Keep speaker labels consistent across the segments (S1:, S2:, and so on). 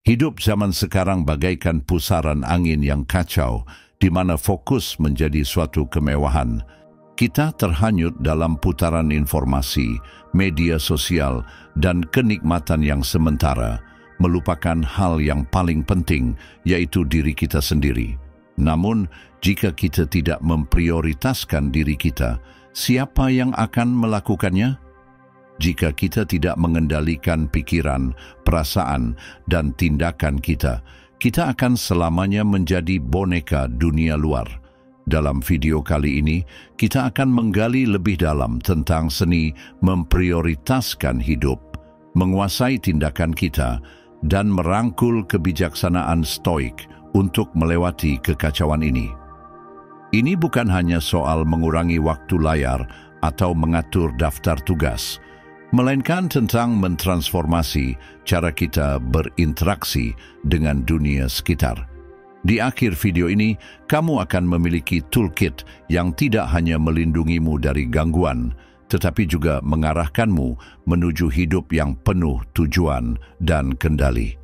S1: Hidup zaman sekarang bagaikan pusaran angin yang kacau, di mana fokus menjadi suatu kemewahan. Kita terhanyut dalam putaran informasi, media sosial, dan kenikmatan yang sementara, melupakan hal yang paling penting, yaitu diri kita sendiri. Namun, jika kita tidak memprioritaskan diri kita, siapa yang akan melakukannya? Jika kita tidak mengendalikan pikiran, perasaan, dan tindakan kita, kita akan selamanya menjadi boneka dunia luar. Dalam video kali ini, kita akan menggali lebih dalam tentang seni memprioritaskan hidup, menguasai tindakan kita, dan merangkul kebijaksanaan stoik untuk melewati kekacauan ini. Ini bukan hanya soal mengurangi waktu layar atau mengatur daftar tugas, melainkan tentang mentransformasi cara kita berinteraksi dengan dunia sekitar. Di akhir video ini, kamu akan memiliki toolkit yang tidak hanya melindungimu dari gangguan, tetapi juga mengarahkanmu menuju hidup yang penuh tujuan dan kendali.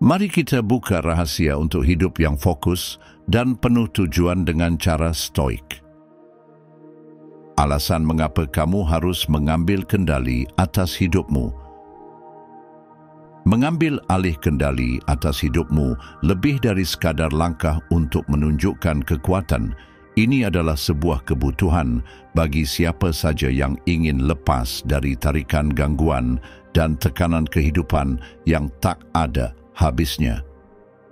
S1: Mari kita buka rahasia untuk hidup yang fokus dan penuh tujuan dengan cara stoik. Alasan mengapa kamu harus mengambil kendali atas hidupmu. Mengambil alih kendali atas hidupmu lebih dari sekadar langkah untuk menunjukkan kekuatan. Ini adalah sebuah kebutuhan bagi siapa saja yang ingin lepas dari tarikan gangguan dan tekanan kehidupan yang tak ada habisnya.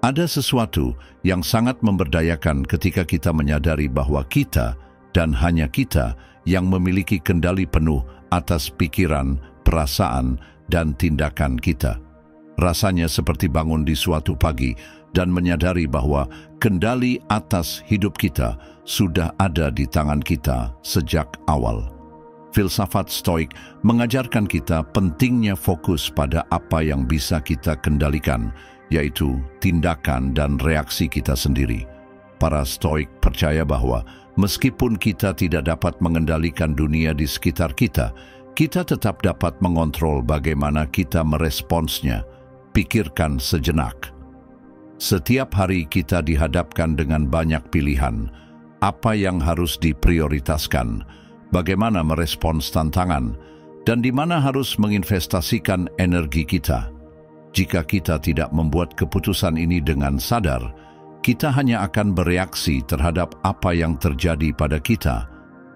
S1: Ada sesuatu yang sangat memberdayakan ketika kita menyadari bahwa kita dan hanya kita yang memiliki kendali penuh atas pikiran, perasaan, dan tindakan kita. Rasanya seperti bangun di suatu pagi dan menyadari bahwa kendali atas hidup kita sudah ada di tangan kita sejak awal. Filsafat stoik mengajarkan kita pentingnya fokus pada apa yang bisa kita kendalikan, yaitu tindakan dan reaksi kita sendiri. Para stoik percaya bahwa meskipun kita tidak dapat mengendalikan dunia di sekitar kita, kita tetap dapat mengontrol bagaimana kita meresponsnya. Pikirkan sejenak. Setiap hari kita dihadapkan dengan banyak pilihan. Apa yang harus diprioritaskan, bagaimana merespons tantangan, dan di mana harus menginvestasikan energi kita. Jika kita tidak membuat keputusan ini dengan sadar, kita hanya akan bereaksi terhadap apa yang terjadi pada kita.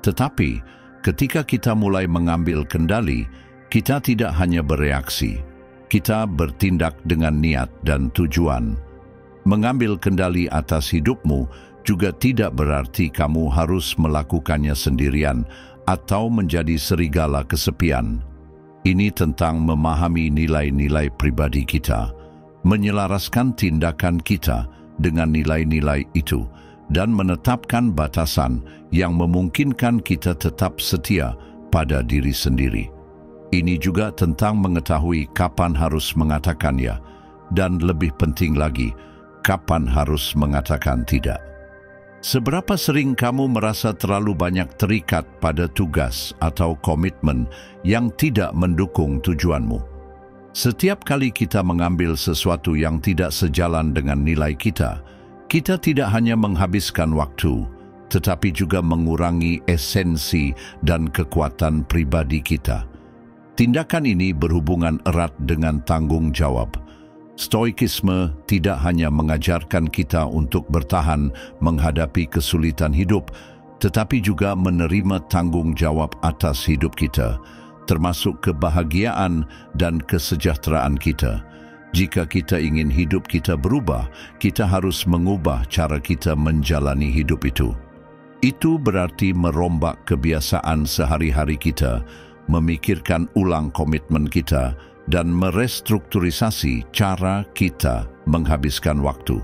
S1: Tetapi, ketika kita mulai mengambil kendali, kita tidak hanya bereaksi, kita bertindak dengan niat dan tujuan. Mengambil kendali atas hidupmu juga tidak berarti kamu harus melakukannya sendirian atau menjadi serigala kesepian. Ini tentang memahami nilai-nilai pribadi kita, menyelaraskan tindakan kita dengan nilai-nilai itu, dan menetapkan batasan yang memungkinkan kita tetap setia pada diri sendiri. Ini juga tentang mengetahui kapan harus mengatakan ya, dan lebih penting lagi, kapan harus mengatakan tidak. Seberapa sering kamu merasa terlalu banyak terikat pada tugas atau komitmen yang tidak mendukung tujuanmu? Setiap kali kita mengambil sesuatu yang tidak sejalan dengan nilai kita, kita tidak hanya menghabiskan waktu, tetapi juga mengurangi esensi dan kekuatan pribadi kita. Tindakan ini berhubungan erat dengan tanggung jawab. Stoikisme tidak hanya mengajarkan kita untuk bertahan menghadapi kesulitan hidup, tetapi juga menerima tanggung jawab atas hidup kita, termasuk kebahagiaan dan kesejahteraan kita. Jika kita ingin hidup kita berubah, kita harus mengubah cara kita menjalani hidup itu. Itu berarti merombak kebiasaan sehari-hari kita, memikirkan ulang komitmen kita, dan merestrukturisasi cara kita menghabiskan waktu.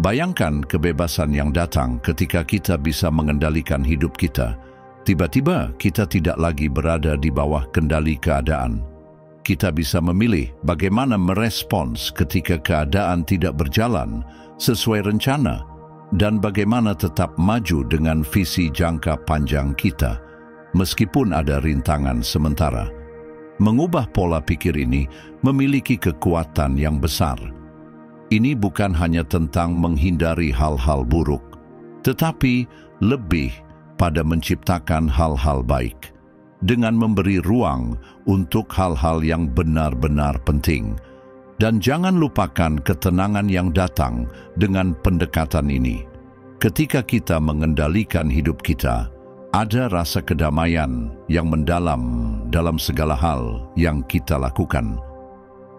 S1: Bayangkan kebebasan yang datang ketika kita bisa mengendalikan hidup kita. Tiba-tiba kita tidak lagi berada di bawah kendali keadaan. Kita bisa memilih bagaimana merespons ketika keadaan tidak berjalan sesuai rencana, dan bagaimana tetap maju dengan visi jangka panjang kita, meskipun ada rintangan sementara. Mengubah pola pikir ini memiliki kekuatan yang besar. Ini bukan hanya tentang menghindari hal-hal buruk, tetapi lebih pada menciptakan hal-hal baik, dengan memberi ruang untuk hal-hal yang benar-benar penting. Dan jangan lupakan ketenangan yang datang dengan pendekatan ini. Ketika kita mengendalikan hidup kita, ada rasa kedamaian yang mendalam dalam segala hal yang kita lakukan.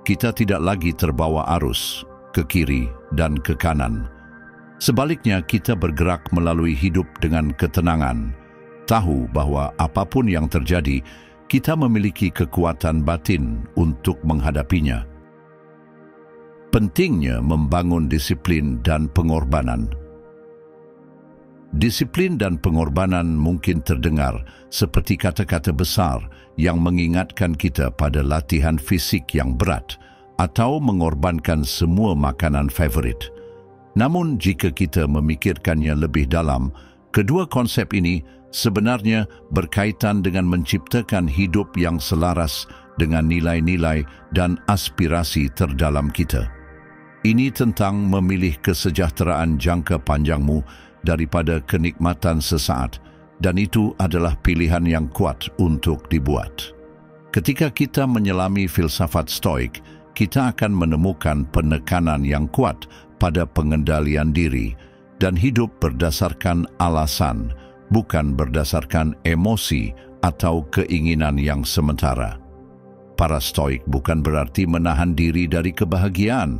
S1: Kita tidak lagi terbawa arus ke kiri dan ke kanan. Sebaliknya, kita bergerak melalui hidup dengan ketenangan, tahu bahwa apapun yang terjadi, kita memiliki kekuatan batin untuk menghadapinya. Pentingnya membangun disiplin dan pengorbanan. Disiplin dan pengorbanan mungkin terdengar seperti kata-kata besar yang mengingatkan kita pada latihan fisik yang berat atau mengorbankan semua makanan favorit. Namun jika kita memikirkannya lebih dalam, kedua konsep ini sebenarnya berkaitan dengan menciptakan hidup yang selaras dengan nilai-nilai dan aspirasi terdalam kita. Ini tentang memilih kesejahteraan jangka panjangmu daripada kenikmatan sesaat, dan itu adalah pilihan yang kuat untuk dibuat. Ketika kita menyelami filsafat Stoik, kita akan menemukan penekanan yang kuat pada pengendalian diri dan hidup berdasarkan alasan, bukan berdasarkan emosi atau keinginan yang sementara. Para Stoik bukan berarti menahan diri dari kebahagiaan,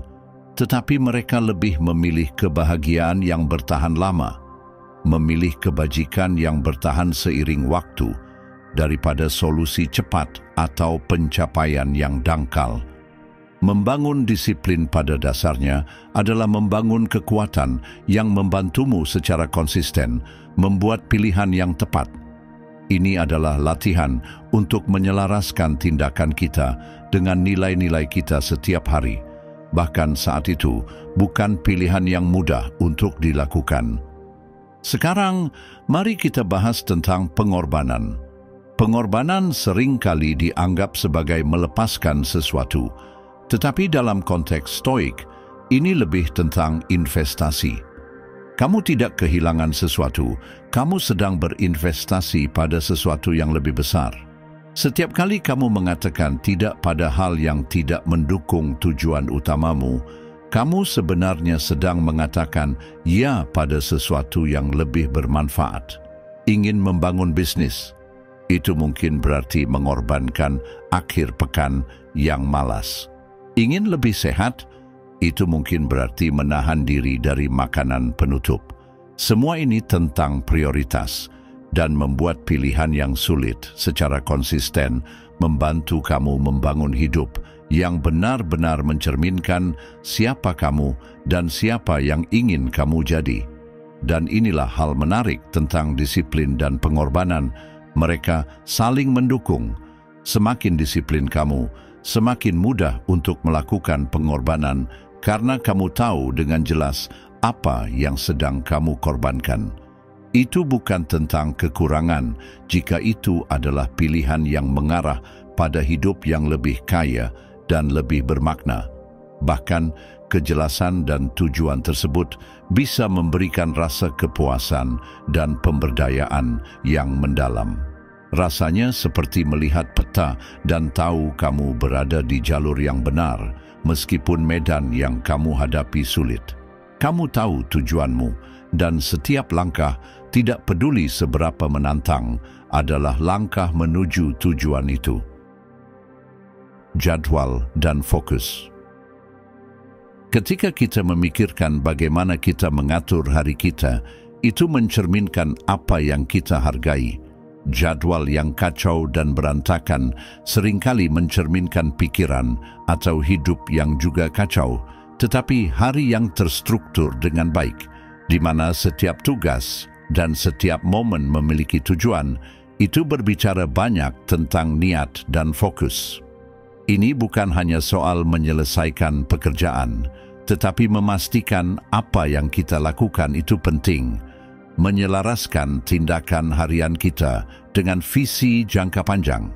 S1: tetapi mereka lebih memilih kebahagiaan yang bertahan lama, memilih kebajikan yang bertahan seiring waktu, daripada solusi cepat atau pencapaian yang dangkal. Membangun disiplin pada dasarnya adalah membangun kekuatan yang membantumu secara konsisten membuat pilihan yang tepat. Ini adalah latihan untuk menyelaraskan tindakan kita dengan nilai-nilai kita setiap hari. Bahkan saat itu bukan pilihan yang mudah untuk dilakukan. Sekarang, mari kita bahas tentang pengorbanan. Pengorbanan seringkali dianggap sebagai melepaskan sesuatu, tetapi dalam konteks Stoik, ini lebih tentang investasi. Kamu tidak kehilangan sesuatu, kamu sedang berinvestasi pada sesuatu yang lebih besar. Setiap kali kamu mengatakan tidak pada hal yang tidak mendukung tujuan utamamu, kamu sebenarnya sedang mengatakan ya pada sesuatu yang lebih bermanfaat. Ingin membangun bisnis, itu mungkin berarti mengorbankan akhir pekan yang malas. Ingin lebih sehat, itu mungkin berarti menahan diri dari makanan penutup. Semua ini tentang prioritas, dan membuat pilihan yang sulit secara konsisten membantu kamu membangun hidup yang benar-benar mencerminkan siapa kamu dan siapa yang ingin kamu jadi. Dan inilah hal menarik tentang disiplin dan pengorbanan. Mereka saling mendukung. Semakin disiplin kamu, semakin mudah untuk melakukan pengorbanan karena kamu tahu dengan jelas apa yang sedang kamu korbankan. Itu bukan tentang kekurangan jika itu adalah pilihan yang mengarah pada hidup yang lebih kaya dan lebih bermakna. Bahkan, kejelasan dan tujuan tersebut bisa memberikan rasa kepuasan dan pemberdayaan yang mendalam. Rasanya seperti melihat peta dan tahu kamu berada di jalur yang benar, meskipun medan yang kamu hadapi sulit. Kamu tahu tujuanmu, dan setiap langkah, tidak peduli seberapa menantang, adalah langkah menuju tujuan itu. Jadwal dan fokus. Ketika kita memikirkan bagaimana kita mengatur hari kita, itu mencerminkan apa yang kita hargai. Jadwal yang kacau dan berantakan seringkali mencerminkan pikiran atau hidup yang juga kacau, tetapi hari yang terstruktur dengan baik, di mana setiap tugas dan setiap momen memiliki tujuan, itu berbicara banyak tentang niat dan fokus. Ini bukan hanya soal menyelesaikan pekerjaan, tetapi memastikan apa yang kita lakukan itu penting, menyelaraskan tindakan harian kita dengan visi jangka panjang.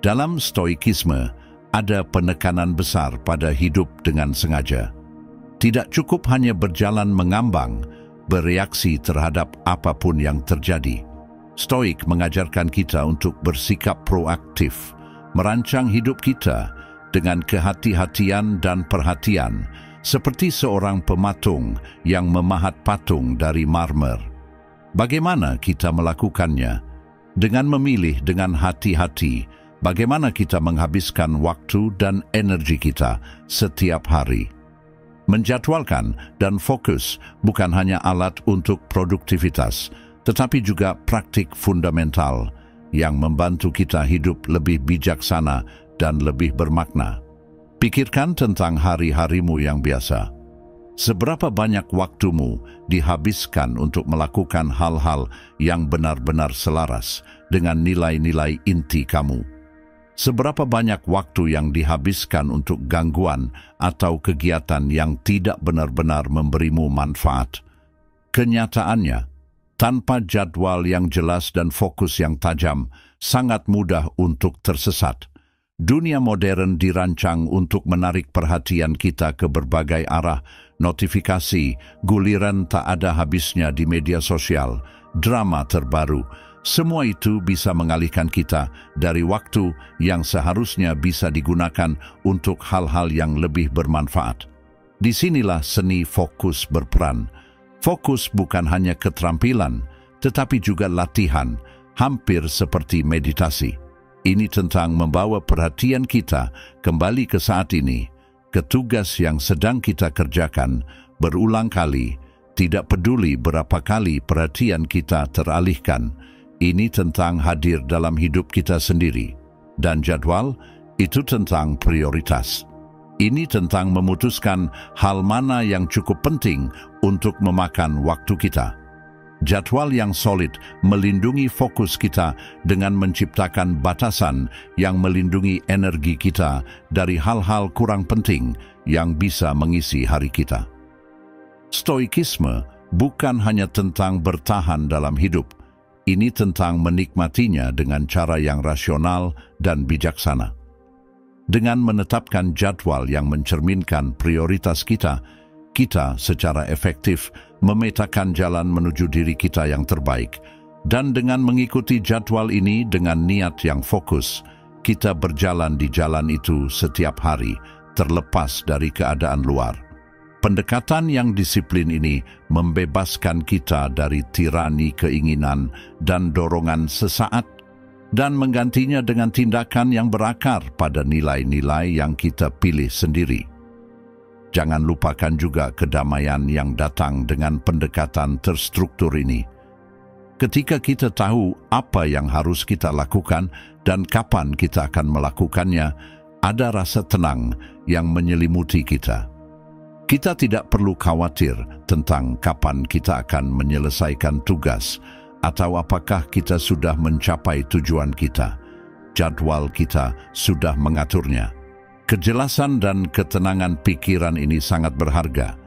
S1: Dalam Stoikisme, ada penekanan besar pada hidup dengan sengaja. Tidak cukup hanya berjalan mengambang, bereaksi terhadap apapun yang terjadi. Stoik mengajarkan kita untuk bersikap proaktif, merancang hidup kita dengan kehati-hatian dan perhatian, seperti seorang pematung yang memahat patung dari marmer. Bagaimana kita melakukannya? Dengan memilih dengan hati-hati bagaimana kita menghabiskan waktu dan energi kita setiap hari. Menjadwalkan dan fokus bukan hanya alat untuk produktivitas, tetapi juga praktik fundamental yang membantu kita hidup lebih bijaksana dan lebih bermakna. Pikirkan tentang hari-harimu yang biasa. Seberapa banyak waktumu dihabiskan untuk melakukan hal-hal yang benar-benar selaras dengan nilai-nilai inti kamu? Seberapa banyak waktu yang dihabiskan untuk gangguan atau kegiatan yang tidak benar-benar memberimu manfaat? Kenyataannya, tanpa jadwal yang jelas dan fokus yang tajam, sangat mudah untuk tersesat. Dunia modern dirancang untuk menarik perhatian kita ke berbagai arah, notifikasi, guliran tak ada habisnya di media sosial, drama terbaru. Semua itu bisa mengalihkan kita dari waktu yang seharusnya bisa digunakan untuk hal-hal yang lebih bermanfaat. Disinilah seni fokus berperan. Fokus bukan hanya keterampilan, tetapi juga latihan, hampir seperti meditasi. Ini tentang membawa perhatian kita kembali ke saat ini, ke tugas yang sedang kita kerjakan berulang kali, tidak peduli berapa kali perhatian kita teralihkan. Ini tentang hadir dalam hidup kita sendiri. Dan jadwal, itu tentang prioritas. Ini tentang memutuskan hal mana yang cukup penting untuk memakan waktu kita. Jadwal yang solid melindungi fokus kita dengan menciptakan batasan yang melindungi energi kita dari hal-hal kurang penting yang bisa mengisi hari kita. Stoikisme bukan hanya tentang bertahan dalam hidup. Ini tentang menikmatinya dengan cara yang rasional dan bijaksana. Dengan menetapkan jadwal yang mencerminkan prioritas kita, kita secara efektif memetakan jalan menuju diri kita yang terbaik. Dan dengan mengikuti jadwal ini dengan niat yang fokus, kita berjalan di jalan itu setiap hari, terlepas dari keadaan luar. Pendekatan yang disiplin ini membebaskan kita dari tirani keinginan dan dorongan sesaat dan menggantinya dengan tindakan yang berakar pada nilai-nilai yang kita pilih sendiri. Jangan lupakan juga kedamaian yang datang dengan pendekatan terstruktur ini. Ketika kita tahu apa yang harus kita lakukan dan kapan kita akan melakukannya, ada rasa tenang yang menyelimuti kita. Kita tidak perlu khawatir tentang kapan kita akan menyelesaikan tugas atau apakah kita sudah mencapai tujuan kita. Jadwal kita sudah mengaturnya. Kejelasan dan ketenangan pikiran ini sangat berharga.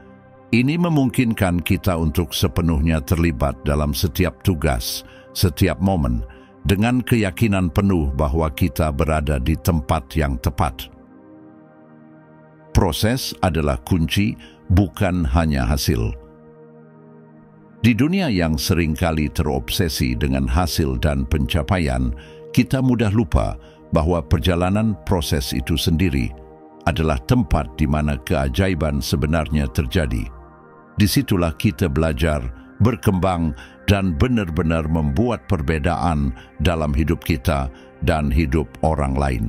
S1: Ini memungkinkan kita untuk sepenuhnya terlibat dalam setiap tugas, setiap momen, dengan keyakinan penuh bahwa kita berada di tempat yang tepat. Proses adalah kunci, bukan hanya hasil. Di dunia yang seringkali terobsesi dengan hasil dan pencapaian, kita mudah lupa bahwa perjalanan proses itu sendiri adalah tempat di mana keajaiban sebenarnya terjadi. Disitulah kita belajar, berkembang, dan benar-benar membuat perbedaan dalam hidup kita dan hidup orang lain.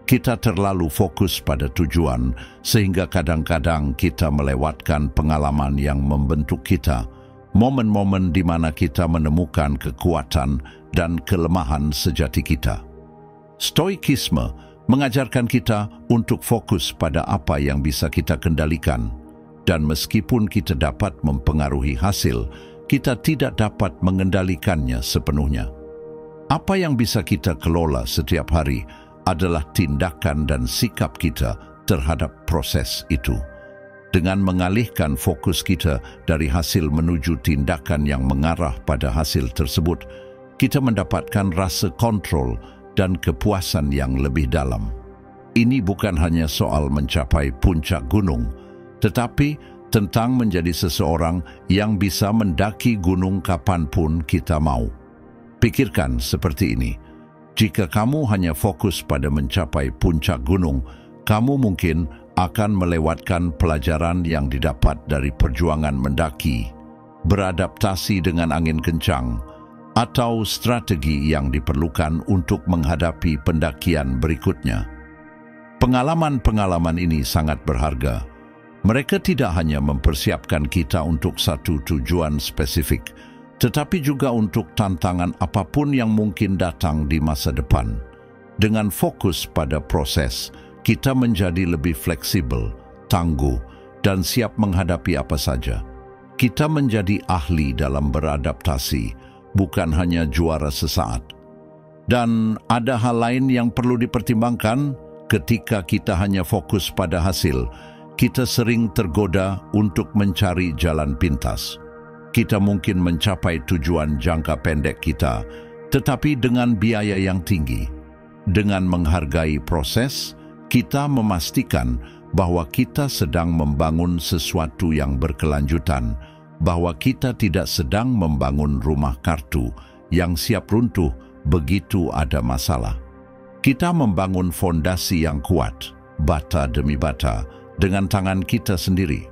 S1: Kita terlalu fokus pada tujuan, sehingga kadang-kadang kita melewatkan pengalaman yang membentuk kita, momen-momen di mana kita menemukan kekuatan dan kelemahan sejati kita. Stoikisme mengajarkan kita untuk fokus pada apa yang bisa kita kendalikan, dan meskipun kita dapat mempengaruhi hasil, kita tidak dapat mengendalikannya sepenuhnya. Apa yang bisa kita kelola setiap hari adalah tindakan dan sikap kita terhadap proses itu. Dengan mengalihkan fokus kita dari hasil menuju tindakan yang mengarah pada hasil tersebut, kita mendapatkan rasa kontrol dan kepuasan yang lebih dalam. Ini bukan hanya soal mencapai puncak gunung, tetapi tentang menjadi seseorang yang bisa mendaki gunung kapanpun kita mau. Pikirkan seperti ini, jika kamu hanya fokus pada mencapai puncak gunung, kamu mungkin akan melewatkan pelajaran yang didapat dari perjuangan mendaki, beradaptasi dengan angin kencang, atau strategi yang diperlukan untuk menghadapi pendakian berikutnya. Pengalaman-pengalaman ini sangat berharga. Mereka tidak hanya mempersiapkan kita untuk satu tujuan spesifik, tetapi juga untuk tantangan apapun yang mungkin datang di masa depan. Dengan fokus pada proses, kita menjadi lebih fleksibel, tangguh, dan siap menghadapi apa saja. Kita menjadi ahli dalam beradaptasi, bukan hanya juara sesaat. Dan ada hal lain yang perlu dipertimbangkan ketika kita hanya fokus pada hasil. Kita sering tergoda untuk mencari jalan pintas. Kita mungkin mencapai tujuan jangka pendek kita, tetapi dengan biaya yang tinggi. Dengan menghargai proses, kita memastikan bahwa kita sedang membangun sesuatu yang berkelanjutan, bahwa kita tidak sedang membangun rumah kartu yang siap runtuh begitu ada masalah. Kita membangun fondasi yang kuat, bata demi bata, dengan tangan kita sendiri.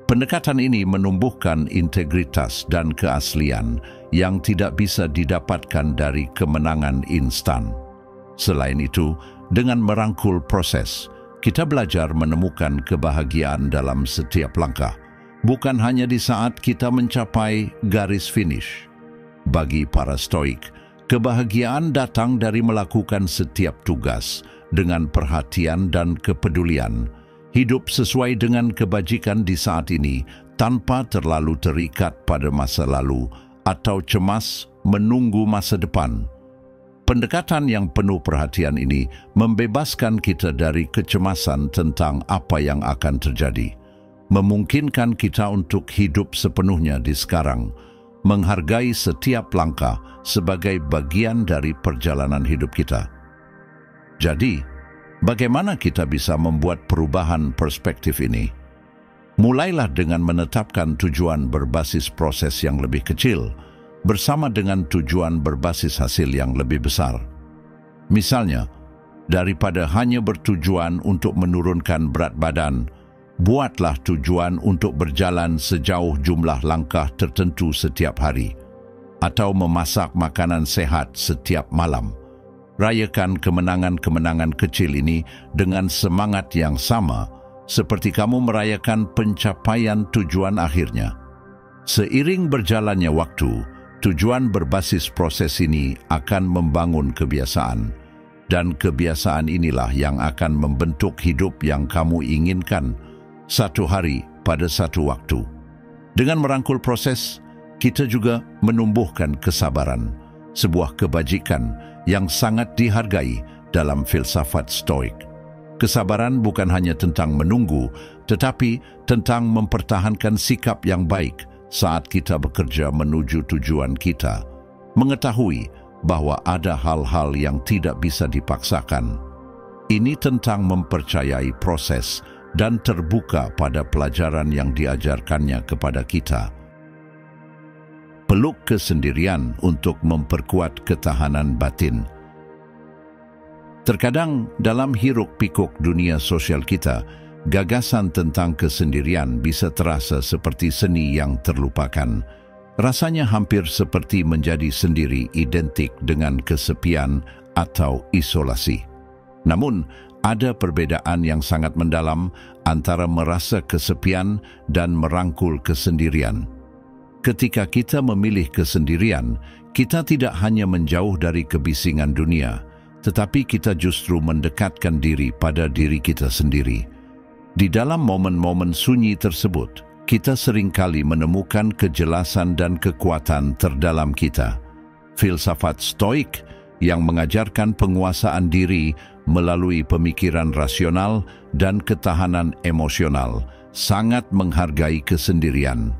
S1: Pendekatan ini menumbuhkan integritas dan keaslian yang tidak bisa didapatkan dari kemenangan instan. Selain itu, dengan merangkul proses, kita belajar menemukan kebahagiaan dalam setiap langkah, bukan hanya di saat kita mencapai garis finish. Bagi para Stoik, kebahagiaan datang dari melakukan setiap tugas dengan perhatian dan kepedulian, hidup sesuai dengan kebajikan di saat ini tanpa terlalu terikat pada masa lalu atau cemas menunggu masa depan. Pendekatan yang penuh perhatian ini membebaskan kita dari kecemasan tentang apa yang akan terjadi, memungkinkan kita untuk hidup sepenuhnya di sekarang, menghargai setiap langkah sebagai bagian dari perjalanan hidup kita. Jadi, bagaimana kita bisa membuat perubahan perspektif ini? Mulailah dengan menetapkan tujuan berbasis proses yang lebih kecil, bersama dengan tujuan berbasis hasil yang lebih besar. Misalnya, daripada hanya bertujuan untuk menurunkan berat badan, buatlah tujuan untuk berjalan sejauh jumlah langkah tertentu setiap hari, atau memasak makanan sehat setiap malam. Rayakan kemenangan-kemenangan kecil ini dengan semangat yang sama, seperti kamu merayakan pencapaian tujuan akhirnya. Seiring berjalannya waktu, tujuan berbasis proses ini akan membangun kebiasaan, dan kebiasaan inilah yang akan membentuk hidup yang kamu inginkan satu hari pada satu waktu. Dengan merangkul proses, kita juga menumbuhkan kesabaran, sebuah kebajikan yang sangat dihargai dalam filsafat Stoik. Kesabaran bukan hanya tentang menunggu, tetapi tentang mempertahankan sikap yang baik saat kita bekerja menuju tujuan kita, mengetahui bahwa ada hal-hal yang tidak bisa dipaksakan. Ini tentang mempercayai proses dan terbuka pada pelajaran yang diajarkannya kepada kita. Peluk kesendirian untuk memperkuat ketahanan batin. Terkadang dalam hiruk-pikuk dunia sosial kita, gagasan tentang kesendirian bisa terasa seperti seni yang terlupakan. Rasanya hampir seperti menjadi sendiri identik dengan kesepian atau isolasi. Namun, ada perbedaan yang sangat mendalam antara merasa kesepian dan merangkul kesendirian. Ketika kita memilih kesendirian, kita tidak hanya menjauh dari kebisingan dunia, tetapi kita justru mendekatkan diri pada diri kita sendiri. Di dalam momen-momen sunyi tersebut, kita seringkali menemukan kejelasan dan kekuatan terdalam kita. Filsafat Stoik yang mengajarkan penguasaan diri melalui pemikiran rasional dan ketahanan emosional sangat menghargai kesendirian.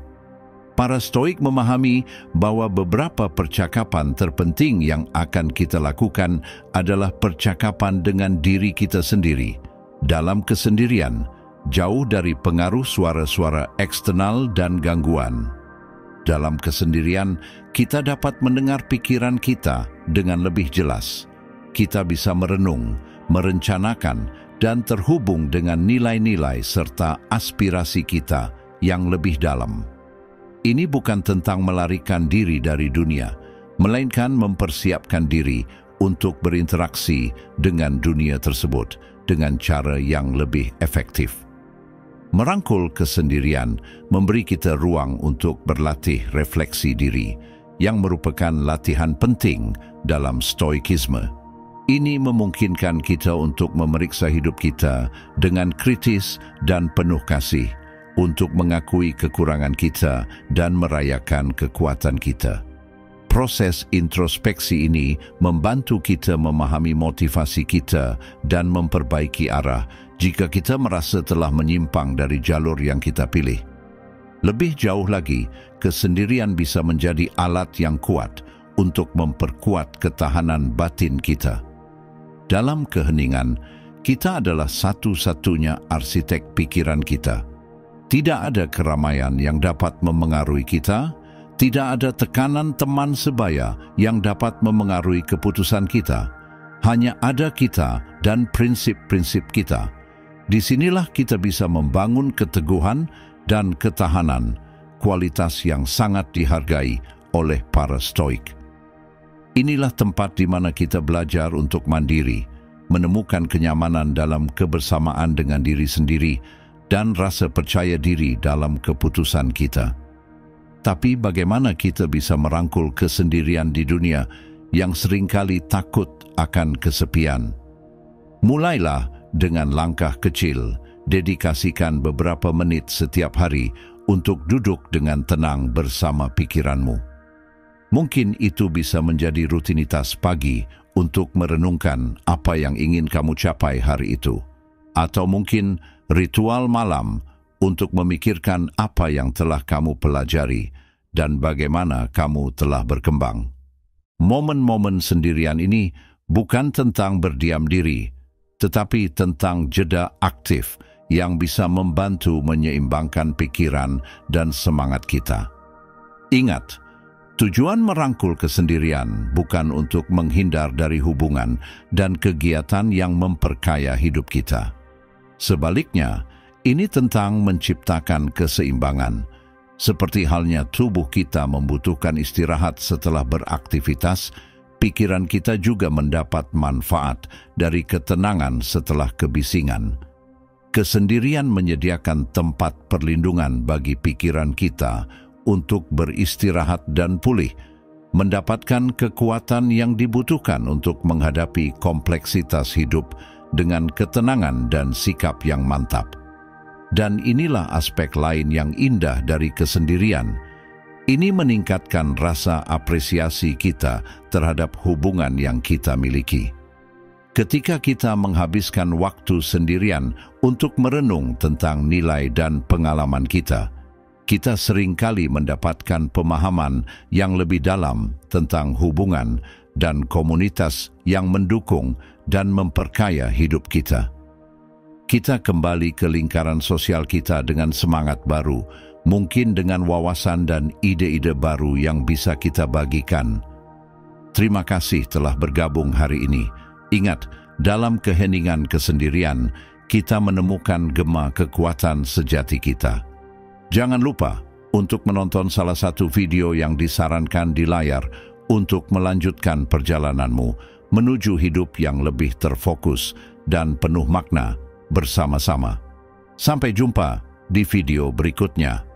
S1: Para Stoik memahami bahwa beberapa percakapan terpenting yang akan kita lakukan adalah percakapan dengan diri kita sendiri. Dalam kesendirian, jauh dari pengaruh suara-suara eksternal dan gangguan. Dalam kesendirian, kita dapat mendengar pikiran kita dengan lebih jelas. Kita bisa merenung, merencanakan, dan terhubung dengan nilai-nilai serta aspirasi kita yang lebih dalam. Ini bukan tentang melarikan diri dari dunia, melainkan mempersiapkan diri untuk berinteraksi dengan dunia tersebut dengan cara yang lebih efektif. Merangkul kesendirian memberi kita ruang untuk berlatih refleksi diri, yang merupakan latihan penting dalam stoikisme. Ini memungkinkan kita untuk memeriksa hidup kita dengan kritis dan penuh kasih, untuk mengakui kekurangan kita dan merayakan kekuatan kita. Proses introspeksi ini membantu kita memahami motivasi kita dan memperbaiki arah jika kita merasa telah menyimpang dari jalur yang kita pilih. Lebih jauh lagi, kesendirian bisa menjadi alat yang kuat untuk memperkuat ketahanan batin kita. Dalam keheningan, kita adalah satu-satunya arsitek pikiran kita. Tidak ada keramaian yang dapat memengaruhi kita, tidak ada tekanan teman sebaya yang dapat memengaruhi keputusan kita. Hanya ada kita dan prinsip-prinsip kita. Disinilah kita bisa membangun keteguhan dan ketahanan, kualitas yang sangat dihargai oleh para stoik. Inilah tempat di mana kita belajar untuk mandiri, menemukan kenyamanan dalam kebersamaan dengan diri sendiri, dan rasa percaya diri dalam keputusan kita. Tapi bagaimana kita bisa merangkul kesendirian di dunia yang seringkali takut akan kesepian? Mulailah dengan langkah kecil, dedikasikan beberapa menit setiap hari untuk duduk dengan tenang bersama pikiranmu. Mungkin itu bisa menjadi rutinitas pagi untuk merenungkan apa yang ingin kamu capai hari itu. Atau mungkin ritual malam untuk memikirkan apa yang telah kamu pelajari dan bagaimana kamu telah berkembang. Momen-momen sendirian ini bukan tentang berdiam diri, tetapi tentang jeda aktif yang bisa membantu menyeimbangkan pikiran dan semangat kita. Ingat, tujuan merangkul kesendirian bukan untuk menghindar dari hubungan dan kegiatan yang memperkaya hidup kita. Sebaliknya, ini tentang menciptakan keseimbangan. Seperti halnya tubuh kita membutuhkan istirahat setelah beraktivitas, pikiran kita juga mendapat manfaat dari ketenangan setelah kebisingan. Kesendirian menyediakan tempat perlindungan bagi pikiran kita untuk beristirahat dan pulih, mendapatkan kekuatan yang dibutuhkan untuk menghadapi kompleksitas hidup dengan ketenangan dan sikap yang mantap. Dan inilah aspek lain yang indah dari kesendirian. Ini meningkatkan rasa apresiasi kita terhadap hubungan yang kita miliki. Ketika kita menghabiskan waktu sendirian untuk merenung tentang nilai dan pengalaman kita, kita seringkali mendapatkan pemahaman yang lebih dalam tentang hubungan dan komunitas yang mendukung dan memperkaya hidup kita. Kita kembali ke lingkaran sosial kita dengan semangat baru, mungkin dengan wawasan dan ide-ide baru yang bisa kita bagikan. Terima kasih telah bergabung hari ini. Ingat, dalam keheningan kesendirian, kita menemukan gema kekuatan sejati kita. Jangan lupa untuk menonton salah satu video yang disarankan di layar untuk melanjutkan perjalananmu menuju hidup yang lebih terfokus dan penuh makna bersama-sama. Sampai jumpa di video berikutnya.